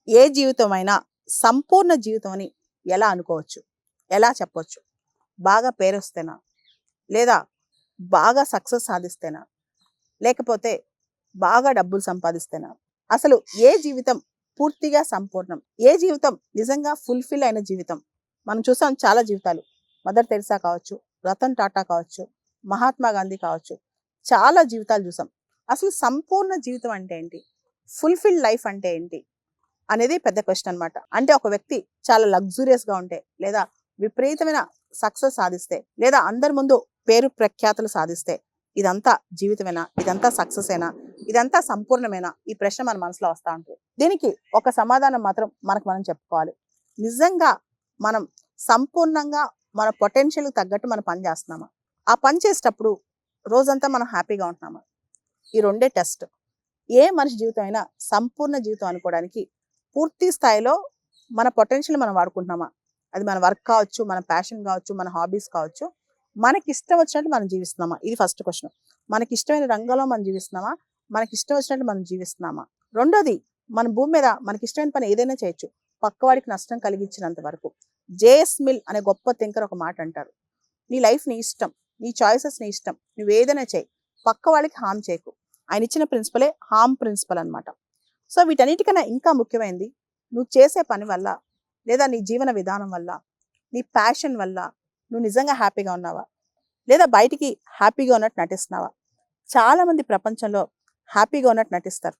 ఏ జీవితమైనా సంపూర్ణ జీవితం అని ఎలా అనుకోవచ్చు? ఎలా చెప్పొచ్చు? బాగా పేరొస్తేనా? లేదా బాగా సక్సెస్ సాధిస్తేనా? లేకపోతే బాగా డబ్బులు సంపాదిస్తేనా? అసలు ఏ జీవితం పూర్తిగా సంపూర్ణం? ఏ జీవితం నిజంగా ఫుల్‌ఫిల్ అయిన జీవితం? మనం చూసాం చాలా జీవితాలు. మదర్ తెరిసా కావచ్చు, రతన్ టాటా కావచ్చు, మహాత్మా గాంధీ కావచ్చు. చాలా జీవితాలు చూసాం. అసలు సంపూర్ణ జీవితం అంటే ఏంటి? ఫుల్‌ఫిల్ లైఫ్ అంటే ఏంటి? అనేది పెద్ద క్వశ్చన్ అనమాట. అంటే ఒక వ్యక్తి చాలా లగ్జూరియస్‌గా ఉంటే, లేదా విపరీతమైన సక్సెస్ సాధిస్తే, లేదా అందరి ముందు పేరు ప్రఖ్యాతులు సాధిస్తే, ఇదంతా జీవితమేనా? ఇదంతా సక్సెసేనా? ఇదంతా సంపూర్ణమేనా? ఈ ప్రశ్న మన మనసులో వస్తా ఉంటుంది. దీనికి ఒక సమాధానం మాత్రం మనకు మనం చెప్పుకోవాలి. నిజంగా మనం సంపూర్ణంగా మన పొటెన్షియల్‌కి తగ్గట్టు మనం పని చేస్తున్నామా? ఆ పని చేసేటప్పుడు రోజంతా మనం హ్యాపీగా ఉంటున్నామా? ఈ రెండే టెస్ట్. ఏ మనిషి జీవితం అయినా సంపూర్ణ జీవితం అనుకోవడానికి పూర్తి స్థాయిలో మన పొటెన్షియల్ మనం వాడుకుంటున్నామా? అది మన వర్క్ కావచ్చు, మన ప్యాషన్ కావచ్చు, మన హాబీస్ కావచ్చు. మనకి ఇష్టం వచ్చినట్టు మనం జీవిస్తున్నామా? ఇది ఫస్ట్ క్వశ్చన్. మనకి ఇష్టమైన రంగంలో మనం జీవిస్తున్నామా? మనకి ఇష్టం వచ్చినట్టు మనం జీవిస్తున్నామా? రెండోది, మన భూమి మీద మనకి ఇష్టమైన పని ఏదైనా చేయొచ్చు, పక్కవాడికి నష్టం కలిగించినంత వరకు. జేఎస్ మిల్ అనే గొప్ప థింకర్ ఒక మాట అంటారు. నీ లైఫ్ నీ ఇష్టం, నీ చాయిసెస్ నీ ఇష్టం, నువ్వు ఏదైనా చేయి, పక్క వాళ్ళకి హామ్ చేయకు. ఆయన ఇచ్చిన ప్రిన్సిపలే హామ్ ప్రిన్సిపల్ అనమాట. సో వీటన్నిటికన్నా ఇంకా ముఖ్యమైనది, నువ్వు చేసే పని వల్ల, లేదా నీ జీవన విధానం వల్ల, నీ ప్యాషన్ వల్ల నువ్వు నిజంగా హ్యాపీగా ఉన్నావా? లేదా బయటికి హ్యాపీగా ఉన్నట్టు నటిస్తున్నావా? చాలామంది ప్రపంచంలో హ్యాపీగా ఉన్నట్టు నటిస్తారు,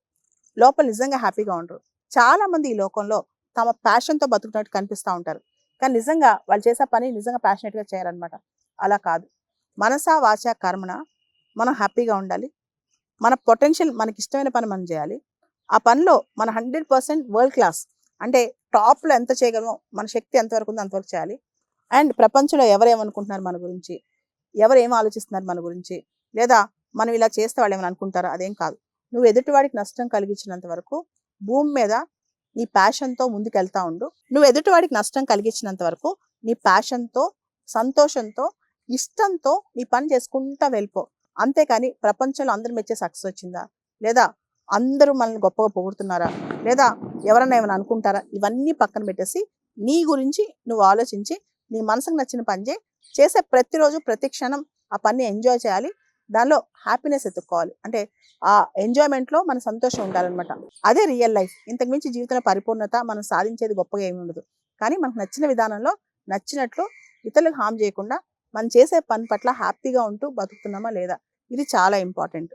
లోపల నిజంగా హ్యాపీగా ఉండరు. చాలామంది ఈ లోకంలో తమ ప్యాషన్తో బతుకుతున్నట్టు కనిపిస్తూ ఉంటారు, కానీ నిజంగా వాళ్ళు చేసే పని నిజంగా ప్యాషనెట్గా చేయాలన్నమాట. అలా కాదు. మనసా వాచ కర్మణ మనం హ్యాపీగా ఉండాలి. మన పొటెన్షియల్, మనకి ఇష్టమైన పని మనం చేయాలి. ఆ పనిలో మన 100% వరల్డ్ క్లాస్, అంటే టాప్‌లో ఎంత చేయగలమో, మన శక్తి ఎంతవరకు ఉందో అంతవరకు చేయాలి. అండ్ ప్రపంచంలో ఎవరేమనుకుంటున్నారు మన గురించి, ఎవరు ఏం ఆలోచిస్తున్నారు మన గురించి, లేదా మనం ఇలా చేస్తే వాళ్ళు ఏమైనా అనుకుంటారా? అదేం కాదు. నువ్వు ఎదుటివాడికి నష్టం కలిగించినంత వరకు భూమి మీద నీ ప్యాషన్‌తో ముందుకెళ్తా ఉండు. నువ్వు ఎదుటివాడికి నష్టం కలిగించినంత వరకు నీ ప్యాషన్‌తో, సంతోషంతో, ఇష్టంతో నీ పని చేసుకుంటా వెళ్ళిపో. అంతేకాని ప్రపంచంలో అందరూ మెచ్చే సక్సెస్ వచ్చిందా? లేదా అందరూ మనల్ని గొప్పగా పొగుడుతున్నారా? లేదా ఎవరన్నా ఏమైనా అనుకుంటారా? ఇవన్నీ పక్కన పెట్టేసి నీ గురించి నువ్వు ఆలోచించి నీ మనసుకు నచ్చిన పని చేయి. చేసే ప్రతిరోజు, ప్రతి క్షణం ఆ పనిని ఎంజాయ్ చేయాలి. దానిలో హ్యాపీనెస్ ఎతుక్కోవాలి. అంటే ఆ ఎంజాయ్‌మెంట్‌లో మన సంతోషం ఉండాలనమాట. అదే రియల్ లైఫ్. ఇంతకు మించి జీవితంలో పరిపూర్ణత మనం సాధించేది గొప్పగా ఏమి ఉండదు. కానీ మనకు నచ్చిన విధానంలో, నచ్చినట్లు, ఇతరులకు హార్మ్ చేయకుండా మనం చేసే పని పట్ల హ్యాపీగా ఉంటూ బతుకుతున్నామా లేదా? ఇది చాలా ఇంపార్టెంట్.